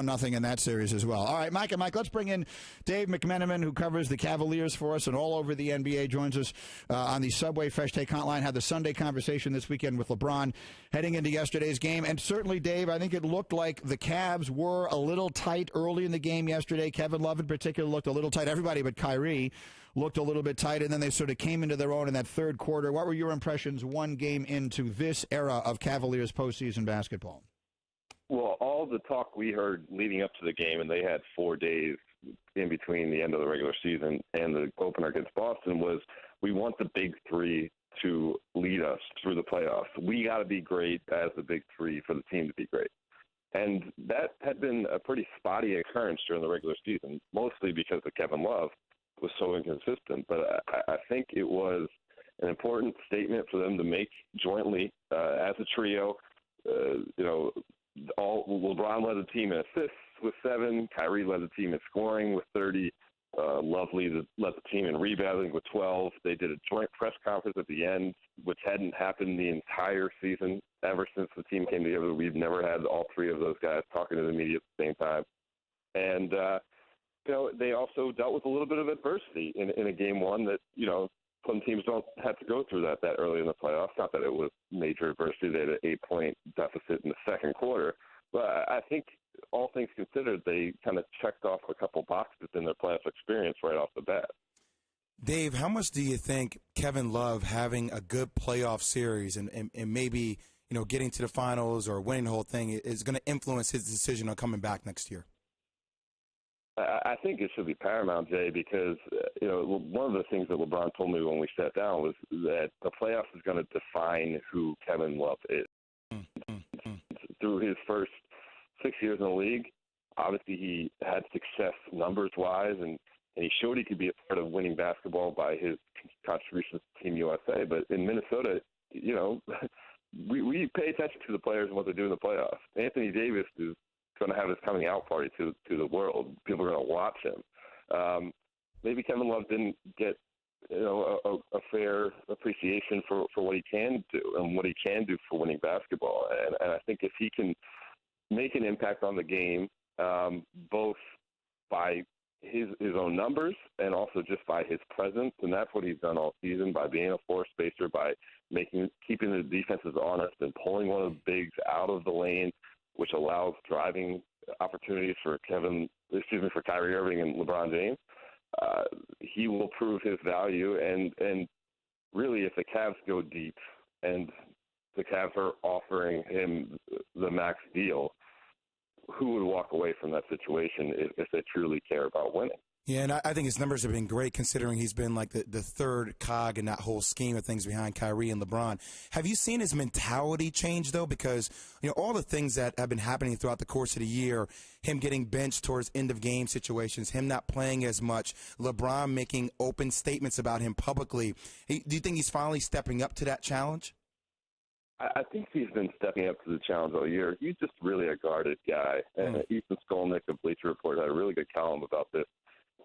Nothing in that series as well. All right, Mike, let's bring in Dave McMenamin, who covers the Cavaliers for us and all over the NBA, joins us on the Subway Fresh Take Hotline. Had the Sunday conversation this weekend with LeBron heading into yesterday's game. And certainly, Dave, I think it looked like the Cavs were a little tight early in the game yesterday. Kevin Love in particular looked a little tight. Everybody but Kyrie looked a little bit tight, and then they sort of came into their own in that third quarter. What were your impressions one game into this era of Cavaliers postseason basketball? Well, all the talk we heard leading up to the game, and they had 4 days in between the end of the regular season and the opener against Boston, was we want the big three to lead us through the playoffs. We got to be great as the big three for the team to be great. And that had been a pretty spotty occurrence during the regular season, mostly because of Kevin Love was so inconsistent. But I think it was an important statement for them to make jointly as a trio. LeBron led the team in assists with 7. Kyrie led the team in scoring with 30. Led the team in rebounding with 12. They did a joint press conference at the end, which hadn't happened the entire season ever since the team came together. We've never had all 3 of those guys talking to the media at the same time. And, they also dealt with a little bit of adversity in a game one that, some teams don't have to go through that early in the playoffs. Not that it was major adversity. They had an 8-point deficit in the second quarter. But I think all things considered, they kind of checked off a couple boxes in their playoff experience right off the bat. Dave, how much do you think Kevin Love having a good playoff series and maybe, getting to the finals or winning the whole thing is going to influence his decision on coming back next year? I think it should be paramount, Jay, because one of the things that LeBron told me when we sat down was that the playoffs is going to define who Kevin Love is. Through his first 6 years in the league, obviously he had success numbers-wise, and he showed he could be a part of winning basketball by his contributions to Team USA. But in Minnesota, we pay attention to the players and what they do in the playoffs. Anthony Davis is going to have his coming out party to the world. People are going to watch him. Maybe Kevin Love didn't get a fair appreciation for what he can do and what he can do for winning basketball. And I think if he can make an impact on the game, both by his own numbers and also just by his presence, and that's what he's done all season by being a floor spacer, by keeping the defenses honest and pulling one of the bigs out of the lane, which allows driving opportunities for Kyrie Irving and LeBron James. He will prove his value, and really, if the Cavs go deep and the Cavs are offering him the max deal, who would walk away from that situation if they truly care about winning? Yeah, and I think his numbers have been great considering he's been like the third cog in that whole scheme of things behind Kyrie and LeBron. Have you seen his mentality change, though? Because, all the things that have been happening throughout the course of the year, him getting benched towards end-of-game situations, him not playing as much, LeBron making open statements about him publicly. Do you think he's finally stepping up to that challenge? I think he's been stepping up to the challenge all year. He's just really a guarded guy. And Ethan Skolnick of Bleacher Report had a really good column about this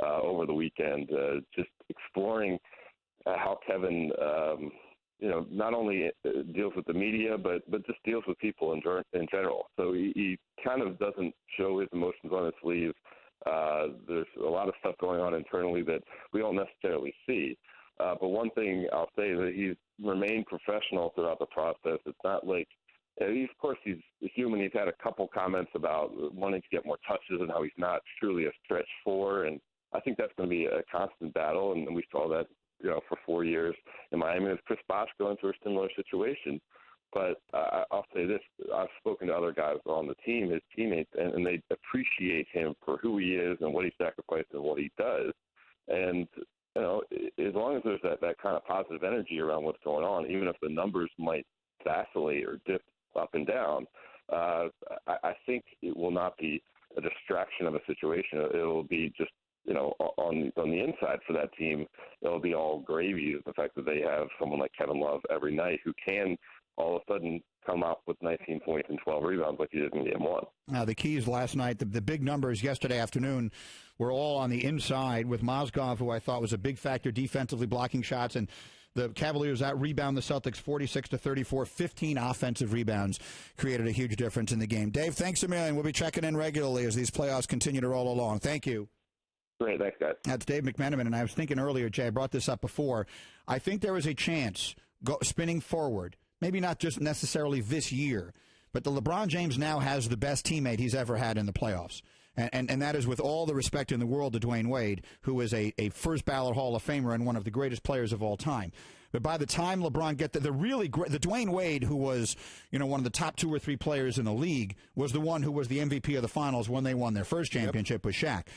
over the weekend, just exploring how Kevin, not only deals with the media, but just deals with people in general. So he kind of doesn't show his emotions on his sleeve. There's a lot of stuff going on internally that we don't necessarily see. But one thing I'll say is that he's remained professional throughout the process. It's not like of course, he's human. He's had a couple comments about wanting to get more touches and how he's not truly a stretch four. And I think that's going to be a constant battle. And we saw that, for 4 years in Miami with Chris Bosh going through a similar situation. But I'll say this. I've spoken to other guys on the team, his teammates, and they appreciate him for who he is and what he sacrificed and what he does. And, as long as there's that kind of positive energy around what's going on, even if the numbers might vacillate or dip up and down, I think it will not be a distraction of a situation. It'll be just, on the inside for that team, it'll be all gravy. The fact that they have someone like Kevin Love every night who can all of a sudden come up with 19 points and 12 rebounds like he did in Game 1. Now, the keys last night, the big numbers yesterday afternoon were all on the inside with Mozgov, who I thought was a big factor defensively blocking shots, and The Cavaliers out-rebound the Celtics 46-34. 15 offensive rebounds created a huge difference in the game. Dave, thanks a million. We'll be checking in regularly as these playoffs continue to roll along. Thank you. Great, thanks, guys. That's Dave McMenamin, and I was thinking earlier, Jay, I brought this up before. I think there is a chance, spinning forward, maybe not just necessarily this year, but the LeBron James now has the best teammate he's ever had in the playoffs. And that is with all the respect in the world to Dwayne Wade, who is a first ballot Hall of Famer and one of the greatest players of all time. But by the time LeBron the Dwayne Wade, who was, one of the top 2 or 3 players in the league, was the one who was the MVP of the finals when they won their first championship with Shaq.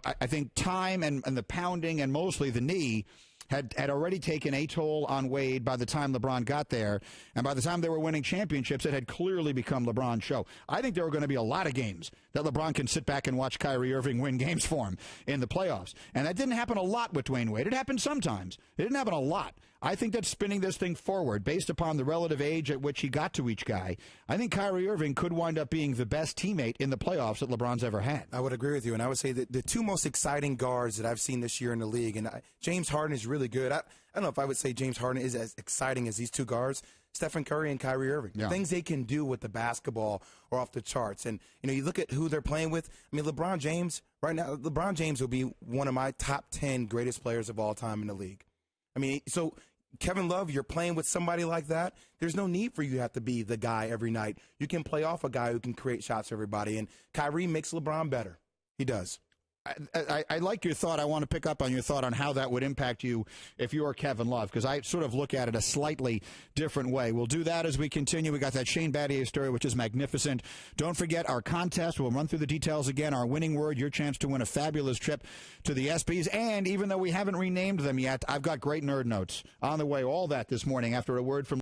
I think time and the pounding and mostly the knee had already taken a toll on Wade by the time LeBron got there. And by the time they were winning championships, it had clearly become LeBron's show. I think there are going to be a lot of games that LeBron can sit back and watch Kyrie Irving win games for him in the playoffs. And that didn't happen a lot with Dwayne Wade. It happened sometimes. It didn't happen a lot. I think that spinning this thing forward, based upon the relative age at which he got to each guy, I think Kyrie Irving could wind up being the best teammate in the playoffs that LeBron's ever had. I would agree with you, and I would say that the 2 most exciting guards that I've seen this year in the league, and James Harden is really good. I don't know if I would say James Harden is as exciting as these 2 guards. Stephen Curry and Kyrie Irving. Yeah. The things they can do with the basketball are off the charts. And, you look at who they're playing with. I mean, LeBron James, right now, LeBron James will be one of my top 10 greatest players of all time in the league. I mean, so Kevin Love, you're playing with somebody like that. There's no need for you to have to be the guy every night. You can play off a guy who can create shots for everybody. And Kyrie makes LeBron better. He does. I like your thought. I want to pick up on your thought on how that would impact you if you are Kevin Love, because I sort of look at it a slightly different way. We'll do that as we continue. We got that Shane Battier story, which is magnificent. Don't forget our contest. We'll run through the details again. Our winning word, your chance to win a fabulous trip to the ESPYs. And even though we haven't renamed them yet, I've got great nerd notes on the way. All that this morning after a word from